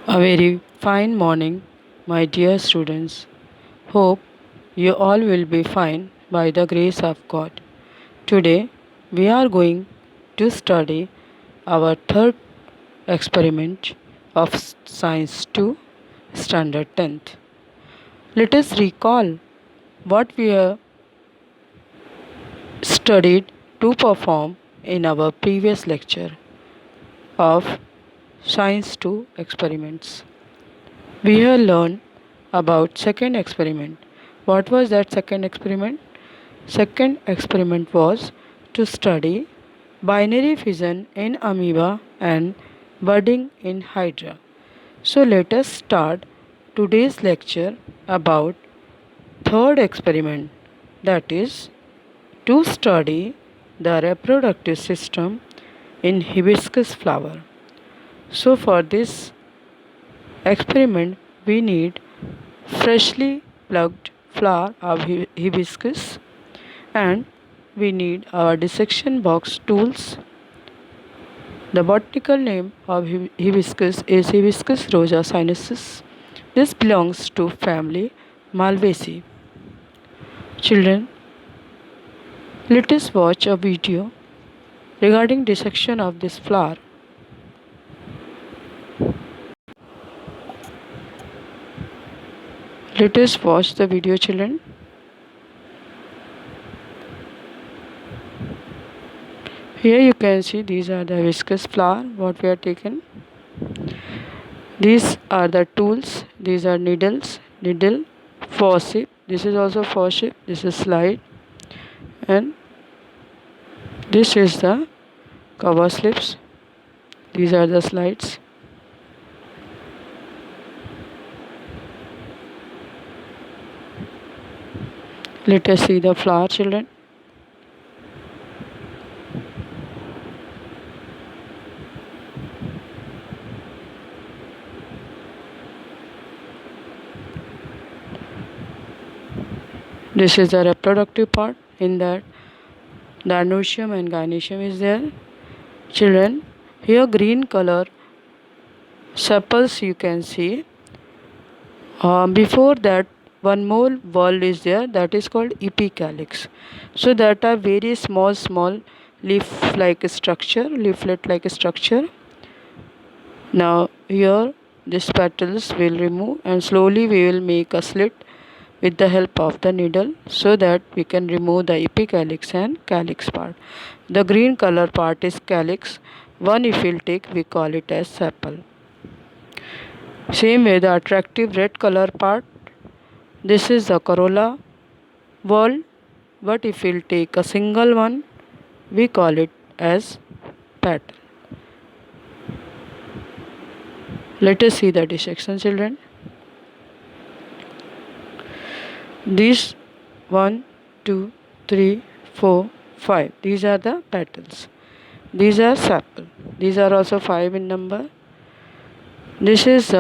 A very fine morning, my dear students. Hope you all will be fine by the grace of God. Today, we are going to study our third experiment of Science 2, Standard 10th. Let us recall what we have studied to perform in our previous lecture of Science 2 experiments. We have learned about second experiment. What was that second experiment? Second experiment was to study binary fission in amoeba and budding in hydra. So let us start today's lecture about third experiment, that is to study the reproductive system in hibiscus flower. So for this experiment we need freshly plucked flower of hibiscus, and we need our dissection box tools. The botanical name of hibiscus is Hibiscus rosa sinensis. This belongs to family Malvaceae. Children, let us watch a video regarding dissection of this flower. Let us watch the video, children. Here you can see these are the hibiscus flower what we have taken. These are the tools. These are needles, needle, forceps. This is also forceps. This is slide, and this is the cover slips. These are the slides. Let us see the flower, children. This is the reproductive part. In that, the anoecium and gynoecium is there. Children, here green color sepals you can see. Before that, one more wall is there, that is called epicalyx. So that are very small leaf-like structure, leaflet-like structure. Now here these petals will remove, and slowly we will make a slit with the help of the needle so that we can remove the epicalyx and calyx part. The green color part is calyx. One if we'll take, we call it as sepal. Same way the attractive red color part, this is the corolla wall, but if we'll take a single one, we call it as petal. Let us see the dissection, children. These 1, 2, 3, 4, 5. These are the petals. These are sepal. These are also 5 in number. This is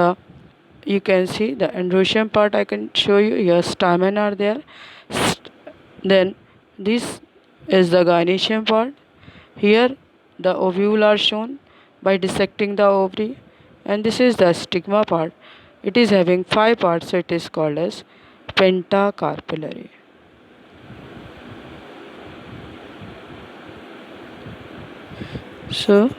you can see the androecium part. I can show you. Here stamen are there. Then this is the gynoecium part. Here the ovule are shown by dissecting the ovary, and this is the stigma part. It is having 5 parts, so it is called as pentacarpellary. So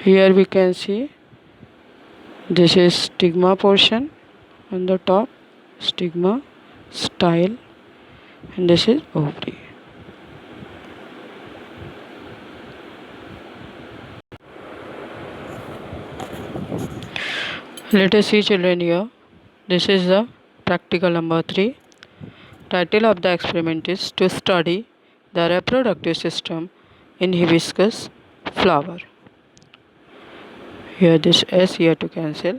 here we can see this is stigma portion on the top, stigma, style, and this is ovary. Let us see, children, here. This is the practical number 3. Title of the experiment is to study the reproductive system in hibiscus flower. Here this S here to cancel.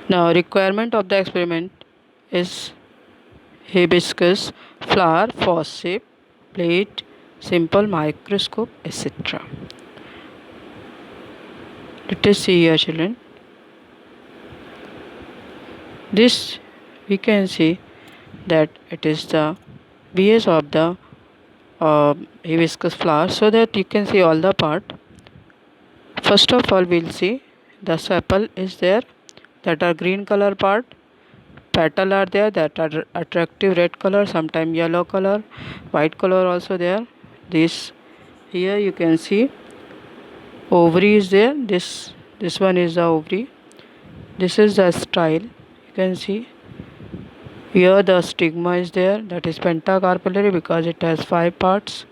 Now requirement of the experiment is hibiscus flower, forceps, plate, simple microscope, etc. Let us see here, children. This we can see that it is the base of the hibiscus flower, so that you can see all the part. First of all, we'll see the sepal is there, that are green color part. Petal are there, that are attractive red color, sometime yellow color, white color also there. This here you can see ovary is there. This one is the ovary. This is the style. You can see here the stigma is there, that is pentacarpellary because it has 5 parts.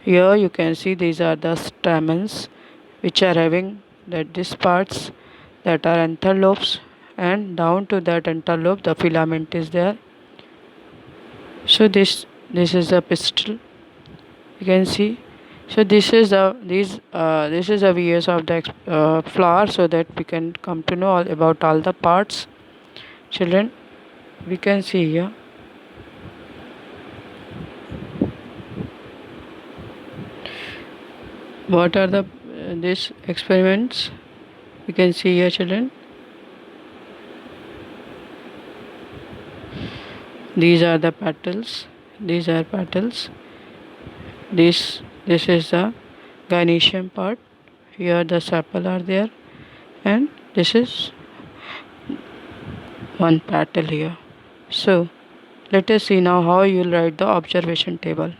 Here you can see these are the stamens which are having that these parts that are anther lobes, and down to that anther lobe the filament is there. So this is the pistil, you can see. So this is the views of the flower, so that we can come to know all about all the parts. Children, we can see here what are the these experiments. You can see here, children. These are the petals. These are petals. This is the gynoecium part. Here the sepal are there, and this is one petal here. So let us see now how you will write the observation table.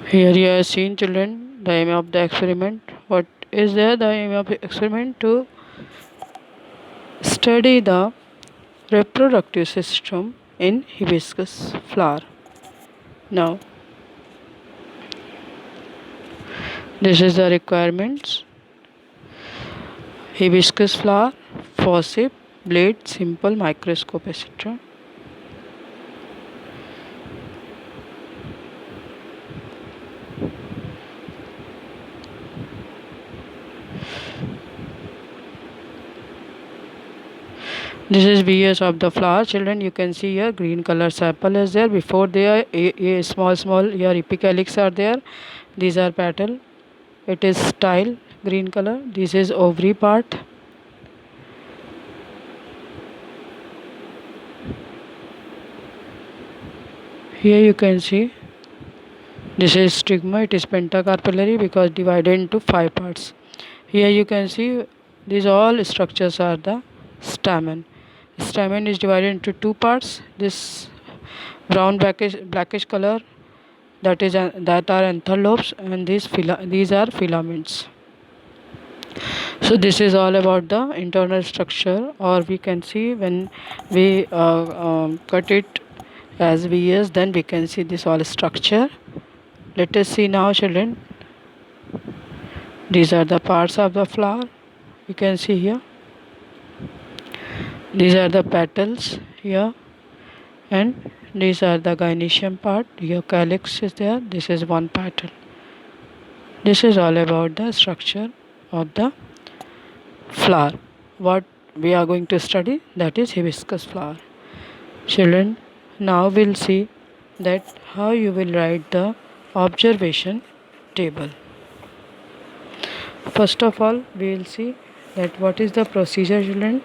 Here you have seen, children, the aim of the experiment. What is there? The aim of the experiment to study the reproductive system in hibiscus flower. Now, this is the requirements. Hibiscus flower, forceps, blade, simple microscope, etc. This is views of the flower, children. You can see here green color sepal is there. Before there, a small here epicalyx are there. These are petal. It is style green color. This is ovary part. Here you can see this is stigma. It is pentacarpellary because divided into 5 parts. Here you can see these all structures are the stamen. Stamen is divided into 2 parts. This brown blackish color, that are anther lobes, and these are filaments. So this is all about the internal structure, or we can see when we cut it as vs, then we can see this all structure. Let us see now, children. These are the parts of the flower. You can see here. These are the petals here, and these are the gynoecium part. Here calyx is there. This is one petal. This is all about the structure of the flower. What we are going to study, that is hibiscus flower. Children, now we'll see that how you will write the observation table. First of all, we will see that what is the procedure, children.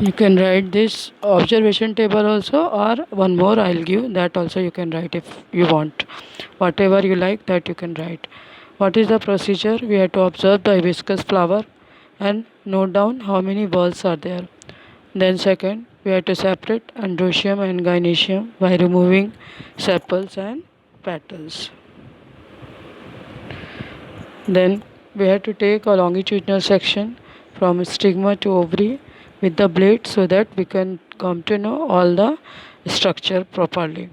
You can write this observation table also, or one more I'll give, that also you can write if you want. Whatever you like, that you can write. What is the procedure? We have to observe the hibiscus flower and note down how many whorls are there. Then second, we have to separate androecium and gynoecium by removing sepals and petals. Then we have to take a longitudinal section from stigma to ovary with the blade so that we can come to know all the structure properly.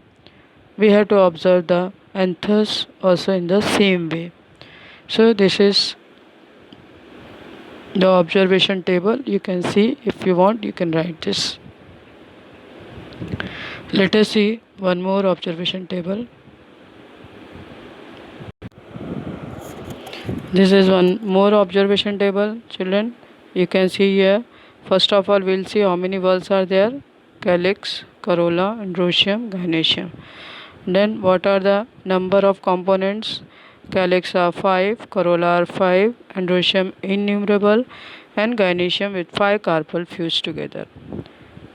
We have to observe the anthers also in the same way. So this is the observation table. You can see, if you want you can write this. Let us see one more observation table. This is one more observation table, children. You can see here, first of all we'll see how many whorls are there: calyx, corolla, androecium, gynoecium. Then what are the number of components? Calyx are 5, corolla are 5, androecium innumerable, and gynoecium with 5 carpel fused together.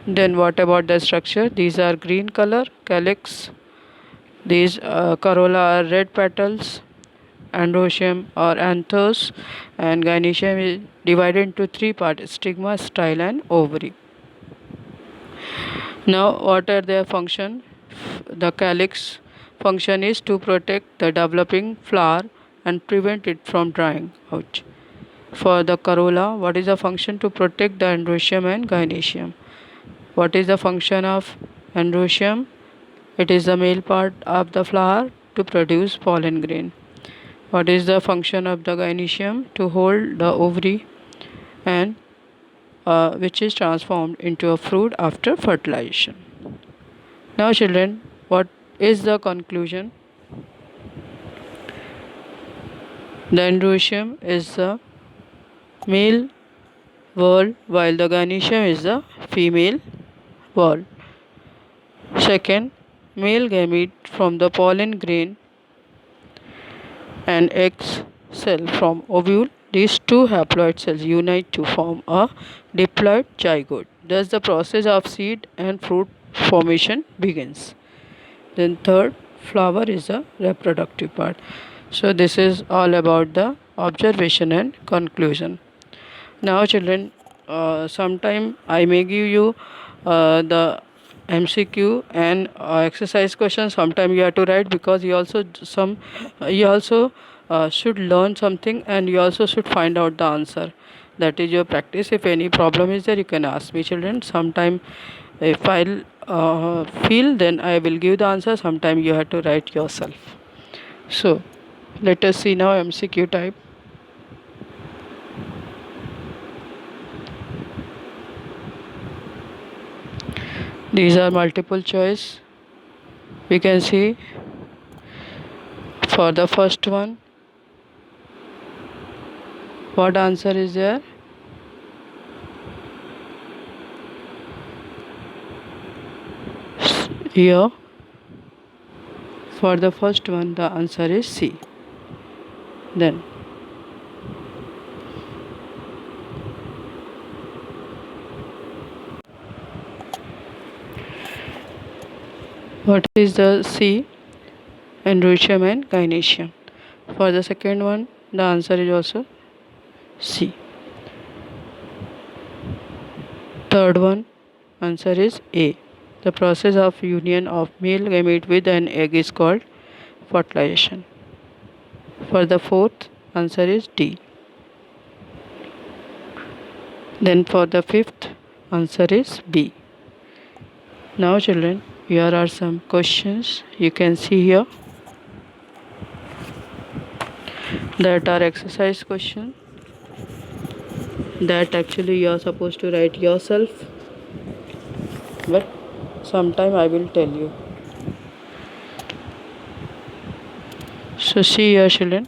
Then what about the structure? These are green color calyx, these corolla are red petals, androecium or anthers, and gynoecium is divided into 3 parts: stigma, style, and ovary. Now what are their function? The calyx function is to protect the developing flower and prevent it from drying out. For the corolla, what is the function? To protect the androecium and gynoecium. What is the function of androecium? It is the male part of the flower to produce pollen grain. What is the function of the gynoecium? To hold the ovary, and which is transformed into a fruit after fertilization. Now children, what is the conclusion? The androecium is the male whorl while the gynoecium is the female whorl. Second, male gamete from the pollen grain and eggs cell from ovule. These two haploid cells unite to form a diploid zygote. Thus the process of seed and fruit formation begins. Then third, flower is the reproductive part. So this is all about the observation and conclusion. Now children, sometime I may give you the MCQ and exercise question. Sometime you have to write, because you also should learn something, and you also should find out the answer. That is your practice. If any problem is there, you can ask me, children. Sometime if I'll feel, then I will give the answer. Sometime you have to write yourself. So let us see now MCQ type. These are multiple choice. We can see for the first one, what answer is there? Here, for the first one, the answer is C. Then, what is the C? Androecium and gynoecium. For the second one, the answer is also C. Third one, answer is A. The process of union of male gamete with an egg is called fertilization. For the fourth, answer is D. Then for the fifth, answer is B. Now children, here are some questions. You can see here that are exercise question that actually you are supposed to write yourself, but sometime I will tell you. So see here children.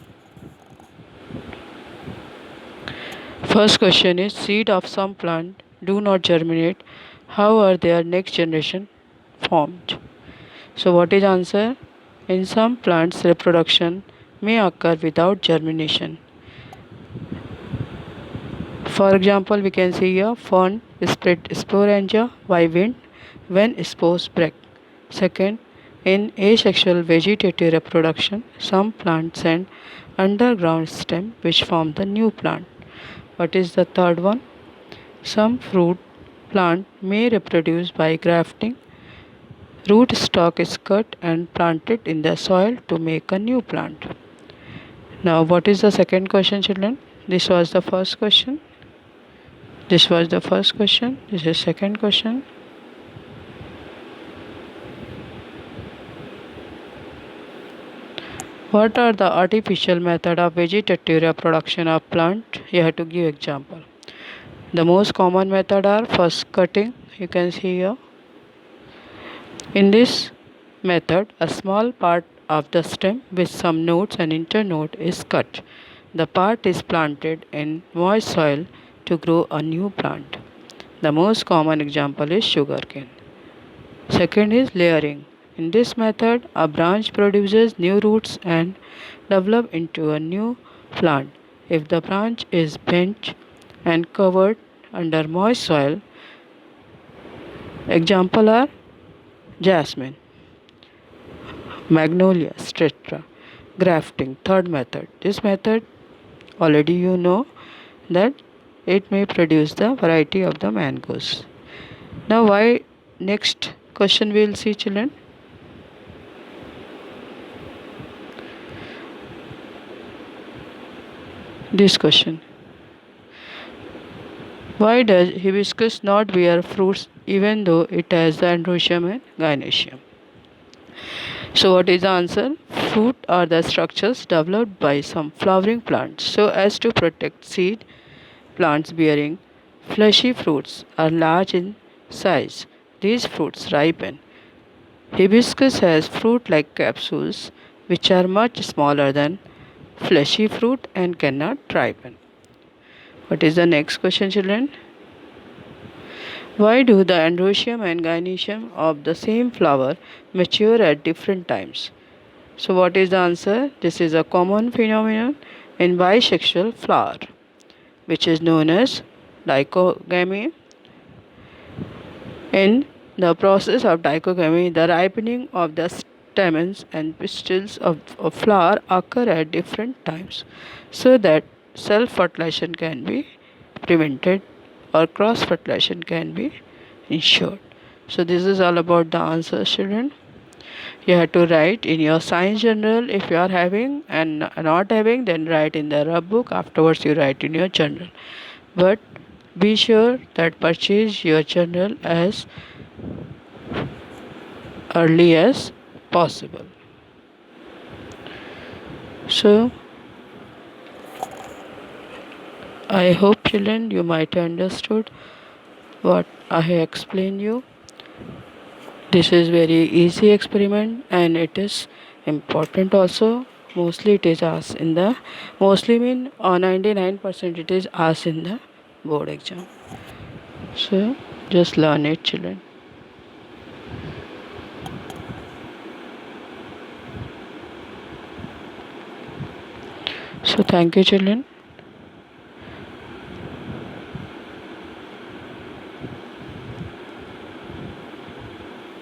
First question is, seed of some plant do not germinate. How are their next generation formed? So what is answer? In some plants, reproduction may occur without germination. For example, we can see here, fern spread sporangia by wind when spores break. Second, in asexual vegetative reproduction, some plants send underground stem which form the new plant. What is the third one? Some fruit plant may reproduce by grafting. Root stock is cut and planted in the soil to make a new plant. Now what is the second question children? This was the first question. This was the first question. This is second question. What are the artificial method of vegetative reproduction of plant? You have to give example. The most common method are first cutting. You can see here. In this method, a small part of the stem with some nodes and internode is cut. The part is planted in moist soil to grow a new plant. The most common example is sugarcane. Second is layering. In this method, a branch produces new roots and develop into a new plant. If the branch is bent and covered under moist soil, example are jasmine, magnolia, strata. Grafting, third method. This method already you know that it may produce the variety of the mangoes. Now why next question we will see children. This question. Why does hibiscus not bear fruits even though it has the androecium and gynoecium? So what is the answer? Fruit are the structures developed by some flowering plants so as to protect seed. Plants bearing fleshy fruits are large in size. These fruits ripen. Hibiscus has fruit-like capsules which are much smaller than fleshy fruit and cannot ripen. What is the next question, children? Why do the androecium and gynoecium of the same flower mature at different times? So what is the answer? This is a common phenomenon in bisexual flower, which is known as dichogamy. In the process of dichogamy, the ripening of the stamens and pistils of a flower occur at different times so that self-fertilization can be prevented or cross-fertilization can be ensured. So this is all about the answers, children. You have to write in your science journal if you are having, and not having then write in the rub book. Afterwards you write in your journal. But be sure that purchase your journal as early as possible. So I hope children you might have understood what I have explained you. This is very easy experiment and it is important also. Mostly it is asked in the, mostly mean 99% it is asked in the board exam. So just learn it, children. So thank you, children.